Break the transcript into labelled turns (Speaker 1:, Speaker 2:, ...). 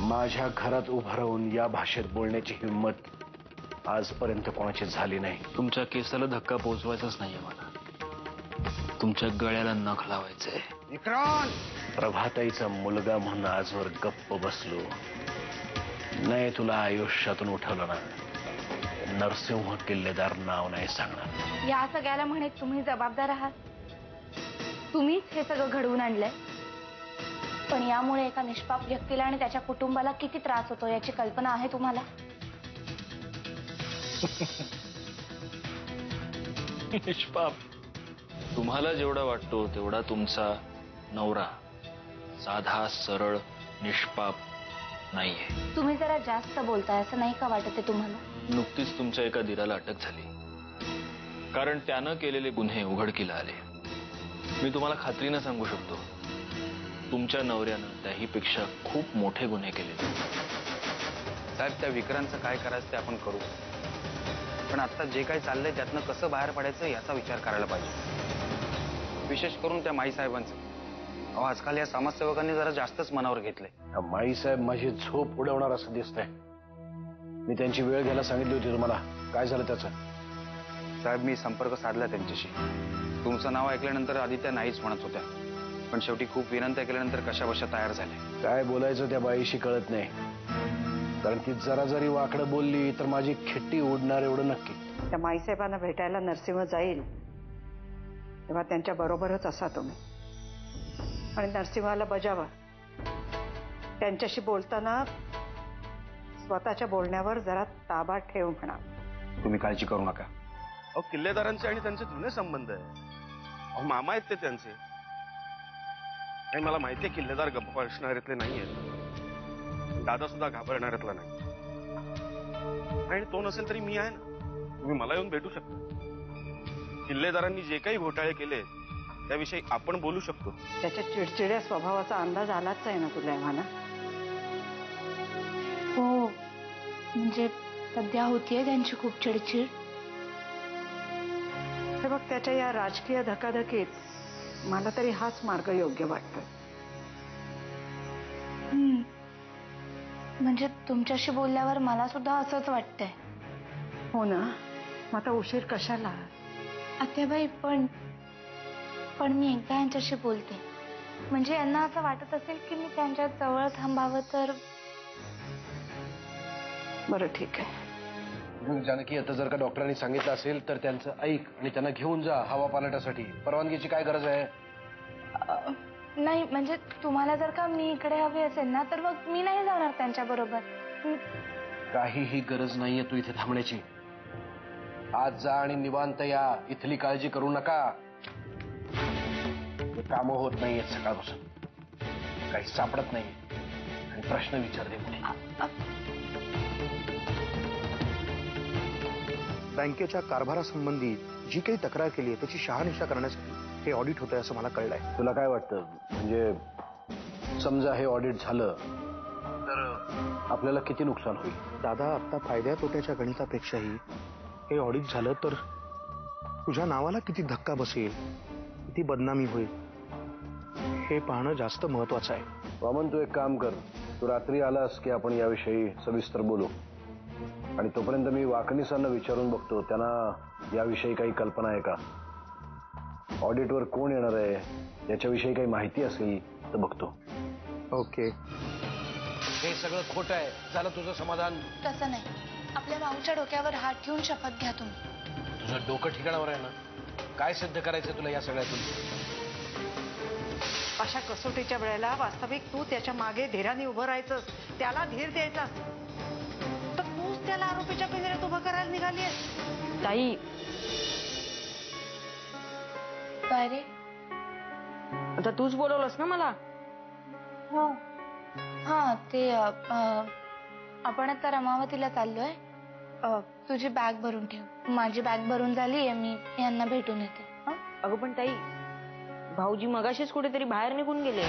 Speaker 1: माझ्या घरात उभं राहून या भाषेत बोलण्याची हिंमत आजपर्यंत कोणाची झाली नाही.
Speaker 2: तुमच्या केसाला धक्का पोहोचवायचाच नाहीये मला. तुमच्या गळ्याला नख लावायचंय.
Speaker 1: प्रभाताईचा मुलगा म्हणून आजवर गप्प बसलो नाही. तुला आयुष्यातून उठवलं ना, नरसिंह किल्लेदार नाव नाही सांगणार.
Speaker 3: या सगळ्याला म्हणे तुम्ही जबाबदार आहात. तुम्हीच हे सगळं घडवून आणलंय. पण यामुळे एका निष्पाप व्यक्तीला आणि त्याच्या कुटुंबाला किती त्रास होतो याची कल्पना आहे तुम्हाला?
Speaker 2: निष्पाप तुम्हाला जेवढा वाटतो तेवढा तुमचा नवरा साधा सरळ निष्पाप नाहीये.
Speaker 3: तुम्ही जरा जास्त बोलताय असं नाही का वाटत आहे तुम्हाला?
Speaker 2: नुकतीच तुमच्या एका दिराला अटक झाली कारण त्यानं केलेले गुन्हे उघडकीला आले. मी तुम्हाला खात्रीनं सांगू शकतो तुमच्या नवऱ्यानं त्याहीपेक्षा खूप मोठे गुन्हे केले.
Speaker 4: साहेब, त्या विक्रांतचं काय करायचं ते आपण करू, पण आता जे काही चाललंय त्यातनं कसं बाहेर पडायचं याचा विचार करायला पाहिजे. विशेष करून त्या माईसाहेबांचं. अहो, आजकाल या समाजसेवकांनी जरा जास्तच मनावर घेतलंय.
Speaker 1: माईसाहेब माझी झोप उडवणार असं दिसतंय. मी त्यांची वेळ घ्यायला सांगितली होती तुम्हाला. काय झालं त्याचं?
Speaker 4: साहेब, मी संपर्क साधला त्यांच्याशी. तुमचं नाव ऐकल्यानंतर आदित्य नाहीच म्हणत होत्या, पण शेवटी खूप विनंत्या केल्यानंतर कशाबशा तयार झाले.
Speaker 1: काय बोलायचं त्या बाईशी कळत नाही. कारण ती जरा जरी वाकडं बोलली तर माझी खिट्टी उडणार एवढं नक्की.
Speaker 5: त्या माईसाहेबांना भेटायला नरसिंह जाईल तेव्हा त्यांच्या बरोबरच असा तुम्ही. आणि नरसिंहाला बजावा. त्यांच्याशी बोलताना स्वतःच्या बोलण्यावर जरा ताबा ठेव म्हणा.
Speaker 4: तुम्ही काळजी करू नका.
Speaker 6: अहो, किल्लेदारांचे आणि त्यांचे जुने संबंध आहे. अहो, मामा आहेत ते त्यांचे. आणि मला माहितीये किल्लेदार गप्प असणाऱ्यातले नाहीये. दादा सुद्धा घाबरणाऱ्यातला नाही. आणि तो नसेल तरी मी आहे ना. तुम्ही मला येऊन भेटू शकता. किल्लेदारांनी जे काही घोटाळे केले त्याविषयी आपण बोलू शकतो.
Speaker 5: त्याच्या चिडचिड्या स्वभावाचा अंदाज आलाच आहे ना तुला म्हणा.
Speaker 3: हो, म्हणजे सध्या होतीये त्यांची खूप चिडचिड.
Speaker 5: हे बघ, त्याच्या या राजकीय धकाधकीत मला तरी हाच मार्ग योग्य वाटतोय.
Speaker 3: म्हणजे तुमच्याशी बोलल्यावर मला सुद्धा असंच वाटतंय.
Speaker 5: हो ना, मग आता उशीर कशाला?
Speaker 3: आत्याबाई, पण मी एकदा यांच्याशी बोलते. म्हणजे यांना असं वाटत असेल की मी त्यांच्या जवळ थांबावं तर.
Speaker 5: बरं, ठीक आहे.
Speaker 1: जानकी, आता जर का डॉक्टरांनी सांगितलं असेल तर त्यांचं ऐक आणि त्यांना घेऊन जा हवा पालटासाठी. परवानगीची काय गरज आहे?
Speaker 3: नाही, म्हणजे तुम्हाला जर का मी इकडे हवी असेल ना तर मग मी नाही जाणार त्यांच्या बरोबर.
Speaker 1: काहीही गरज नाहीये तू इथे थांबण्याची. आज जा आणि निवांत या. इथली काळजी करू नका. कामं होत नाहीयेत सकाळपासून. काही सापडत नाही आणि प्रश्न विचारले मुली.
Speaker 7: बँकेच्या कारभारासंबंधी जी काही तक्रार केली आहे त्याची शहानिशा करण्यासाठी हे ऑडिट होतंय असं मला कळलंय.
Speaker 1: तुला काय वाटतं? म्हणजे समजा हे ऑडिट झालं तर आपल्याला किती नुकसान होईल?
Speaker 7: दादा, आता फायद्या तोट्याच्या गणितापेक्षाही हे ऑडिट झालं तर तुझ्या नावाला किती धक्का बसेल, किती बदनामी होईल हे पाहणं जास्त महत्वाचं आहे.
Speaker 1: वामन, तू एक काम कर. तू रात्री आलास की आपण याविषयी सविस्तर बोलू. आणि तोपर्यंत मी वाकणीसांना विचारून बघतो त्यांना याविषयी काही कल्पना आहे का. ऑडिटवर कोण येणार आहे याच्याविषयी काही माहिती असेल तर बघतो.
Speaker 7: ओके.
Speaker 1: हे सगळं खोटं आहे. झालं तुझं समाधान?
Speaker 3: तसं नाही. आपल्या माऊच्या डोक्यावर हात ठेवून शपथ घ्या तुम्ही.
Speaker 1: तुझं डोकं ठिकाणावर आहे ना? काय सिद्ध करायचं तुला या सगळ्यातून?
Speaker 5: अशा कसोटीच्या वेळेला वास्तविक तू त्याच्या मागे धीराने उभं राहायचंस, त्याला धीर द्यायचा. तर तूच त्याला आरोपीच्या पिंजऱ्यात उभं करायला निघालीयस. ताई,
Speaker 3: काय रे?
Speaker 5: आता तूच बोलवलंस ना मला.
Speaker 3: हो, हा, ते आपण आता रमावतीला चाललोय. तुझी बॅग भरून ठेव. माझी बॅग भरून झालीये. मी यांना भेटून येते.
Speaker 8: अगं पण ताई, भाऊजी मगाशीच कुठेतरी बाहेर निघून गेले.